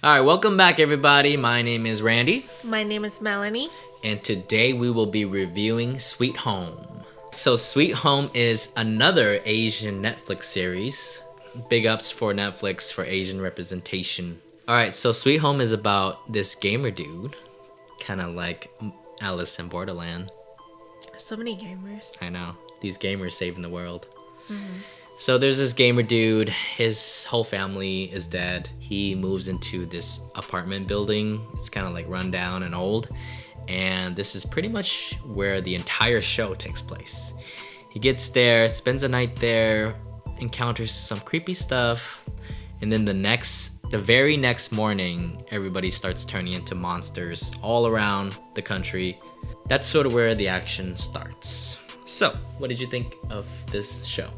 All right, welcome back, everybody. My name is Randy, My name is Melanie. and today we will be reviewing Sweet Home. So, Sweet Home is another Asian Netflix series. Big ups for Netflix for Asian representation. All right, so Sweet Home is about this gamer dude, kind of like Alice in Borderland. So many gamers. I know, these gamers saving the world. So there's this gamer dude, his whole family is dead. He moves into this apartment building. It's kind of like run down and old. And this is pretty much where the entire show takes place. He gets there, spends a night there, encounters some creepy stuff. And then the very next morning, everybody starts turning into monsters all around the country. That's sort of where the action starts. So, what did you think of this show?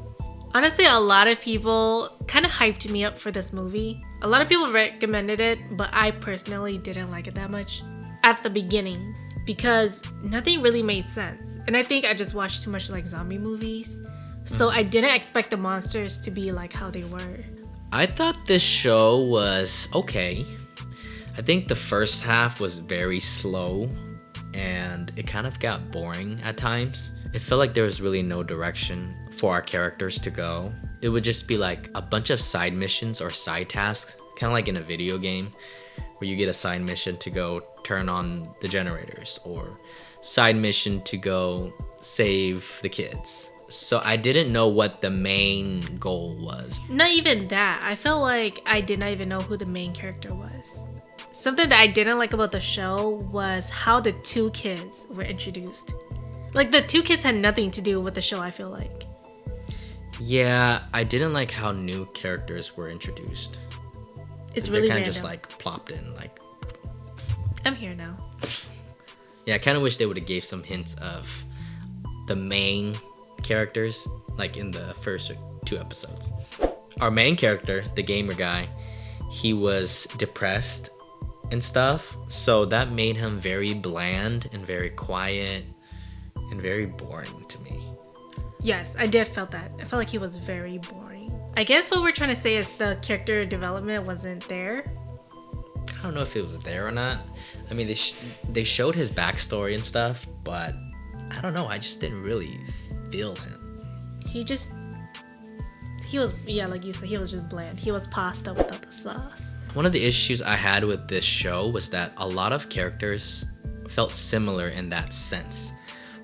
Honestly, a lot of people kind of hyped me up for this movie. A lot of people recommended it, but I personally didn't like it that much at the beginning because nothing really made sense. And I think I just watched too much like zombie movies. So I didn't expect the monsters to be like how they were. I thought this show was okay. I think the first half was very slow and it kind of got boring at times. It felt like there was really no direction for our characters to go. It would just be like a bunch of side missions or side tasks, kind of like in a video game where you get a side mission to go turn on the generators or side mission to go save the kids. So I didn't know what the main goal was. Not even that. I felt like I did not even know who the main character was. Something that I didn't like about the show was how the two kids were introduced. Like the two kids had nothing to do with the show, I feel like. Yeah, I didn't like how new characters were introduced. It's They're really kind random. of just like plopped in, like. I'm here now. Yeah, I kind of wish they would have gave some hints of the main characters, like in the first 2 episodes. Our main character, the gamer guy, he was depressed and stuff, so that made him very bland and very quiet and very boring to me. Yes, I did felt that. I felt like he was very boring. I guess what we're trying to say is the character development wasn't there. I don't know if it was there or not. I mean, they showed his backstory and stuff, but I don't know. I just didn't really feel him. He was, yeah, like you said, he was just bland. He was pasta without the sauce. One of the issues I had with this show was that a lot of characters felt similar in that sense,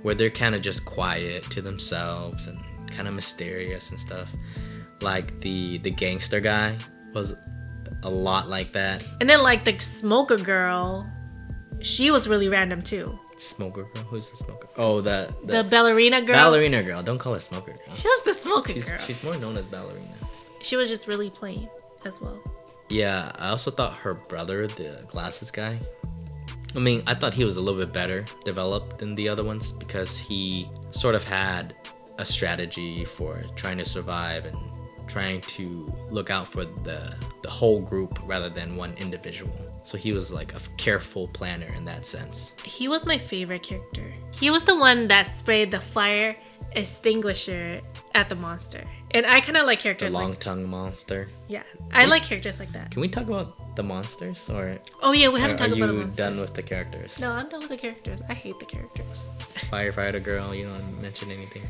where they're kind of just quiet to themselves and kind of mysterious and stuff. Like the gangster guy was a lot like that. And then like the smoker girl, she was really random too. Smoker girl? Who's the smoker? Oh, the ballerina girl. ballerina girl. Don't call her smoker girl. She was the smoker girl. She's more known as ballerina. She was just really plain as well. Yeah, I also thought her brother, the glasses guy, I mean, I thought he was a little bit better developed than the other ones because he sort of had a strategy for trying to survive and trying to look out for the whole group rather than one individual. So he was like a careful planner in that sense. He was my favorite character. He was the one that sprayed the fire extinguisher at the monster. And I kind of like The characters like... long-tongued monster. Yeah, I like characters like that. Can we talk about the monsters or Oh yeah, we haven't talked about the are you monsters. done with the characters? No, I'm done with the characters. I hate the characters. Firefighter girl, you don't mention anything?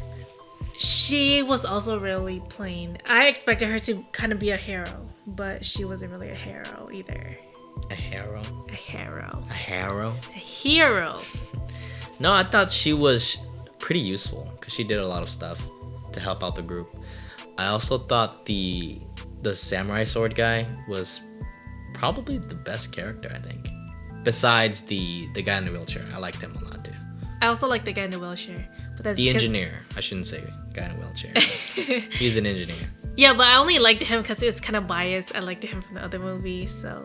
She was also really plain. I expected her to kind of be a hero, but she wasn't really a hero either. A hero? A hero. A hero? A hero. No, I thought she was pretty useful because she did a lot of stuff to help out the group. I also thought the samurai sword guy was probably the best character, I think. Besides the guy in the wheelchair. I liked him a lot too. I also like the guy in the wheelchair. But that's The because... engineer. I shouldn't say guy in a wheelchair. He's an engineer. Yeah, but I only liked him because it's kind of biased. I liked him from the other movies, so...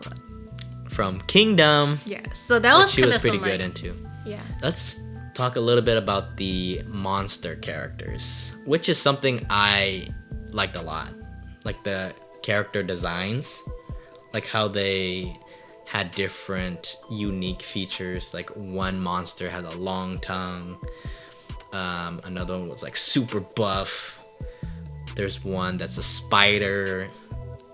From Kingdom. Yeah, so that was she kind was of pretty some, good like... into. Yeah. Let's talk a little bit about the monster characters, which is something I liked a lot. Like the character designs, like how they had different unique features. Like one monster had a long tongue, another one was like super buff, there's one that's a spider,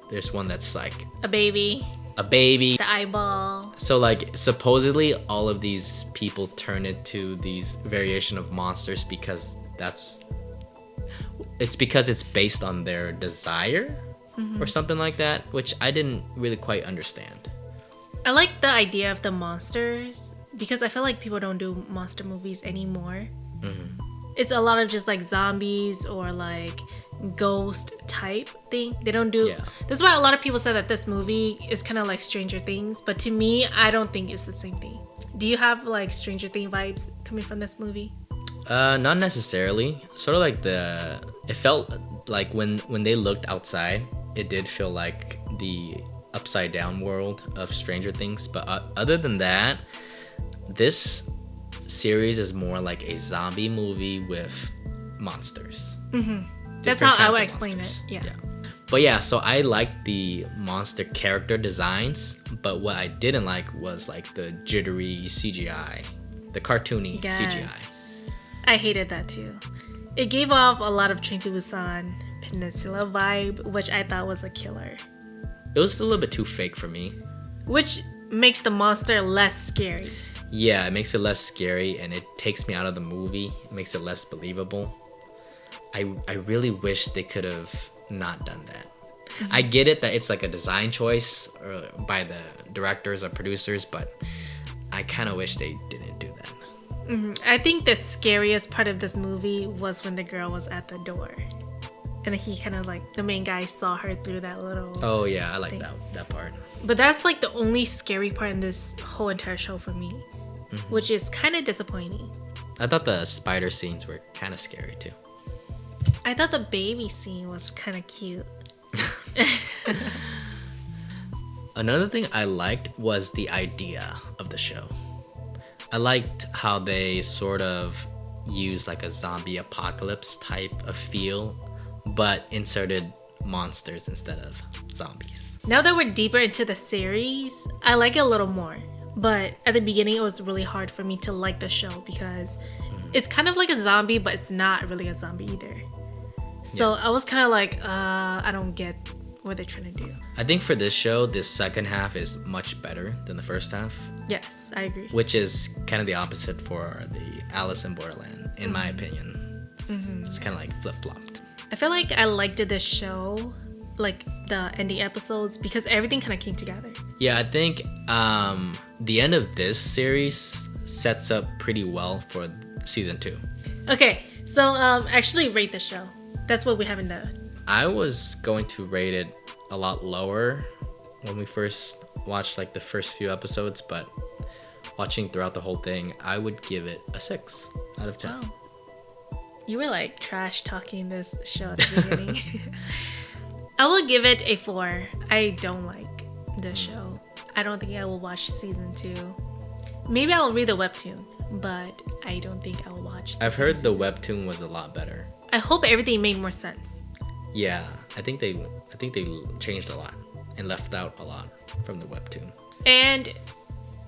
there's one that's like A baby. a baby. The eyeball. So like supposedly all of these people turn into these variation of monsters because it's based on their desire or something like that, which I didn't really quite understand. I like the idea of the monsters because I feel like people don't do monster movies anymore. It's a lot of just like zombies or like ghost type thing. They don't do. Yeah. That's why a lot of people say that this movie is kind of like Stranger Things, but to me, I don't think it's the same thing. Do you have like Stranger Things vibes coming from this movie? Not necessarily. Sort of like it felt like when they looked outside, it did feel like the upside down world of Stranger Things. But other than that, this series is more like a zombie movie with monsters. That's how I would explain it. Yeah. But yeah, so I liked the monster character designs, but what I didn't like was like the jittery CGI, the cartoony CGI. I hated that too. It gave off a lot of Train to Busan Peninsula vibe, which I thought was a killer. It was a little bit too fake for me. Which makes the monster less scary. Yeah, it makes it less scary and it takes me out of the movie. It makes it less believable. I really wish they could have not done that. I get it that it's like a design choice by the directors or producers, but I kind of wish they didn't do that. I think the scariest part of this movie was when the girl was at the door. And then he kind of like, the main guy saw her through that little... Oh yeah, I like that part. But that's like the only scary part in this whole entire show for me, which is kind of disappointing. I thought the spider scenes were kind of scary too. I thought the baby scene was kind of cute. Another thing I liked was the idea of the show. I liked how they sort of used like a zombie apocalypse type of feel, but inserted monsters instead of zombies. Now that we're deeper into the series, I like it a little more. But at the beginning, it was really hard for me to like the show because it's kind of like a zombie, but it's not really a zombie either. So I was kind of like, I don't get what they're trying to do. I think for this show, this second half is much better than the first half. Yes, I agree. Which is kind of the opposite for the Alice in Borderland, in my opinion. It's kind of like flip-flopped. I feel like I liked this show, like the ending episodes, because everything kind of came together. Yeah, I think the end of this series sets up pretty well for season 2. Okay, so actually rate the show. That's what we haven't done. I was going to rate it a lot lower when we first watched like the first few episodes, but watching throughout the whole thing, I would give it a 6 out of 10. Wow. You were like trash talking this show at the beginning. I will give it a 4. I don't like the show. I don't think I will watch season 2. Maybe I'll read the webtoon, but I don't think I will watch. I've heard the webtoon was a lot better. I hope everything made more sense. Yeah, I think they changed a lot and left out a lot from the webtoon. And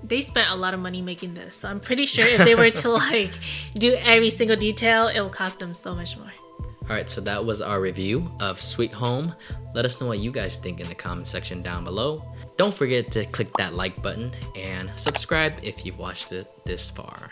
they spent a lot of money making this, so I'm pretty sure if they were to like do every single detail, it will cost them so much more. Alright, so that was our review of Sweet Home. Let us know what you guys think in the comment section down below. Don't forget to click that like button and subscribe if you've watched it this far.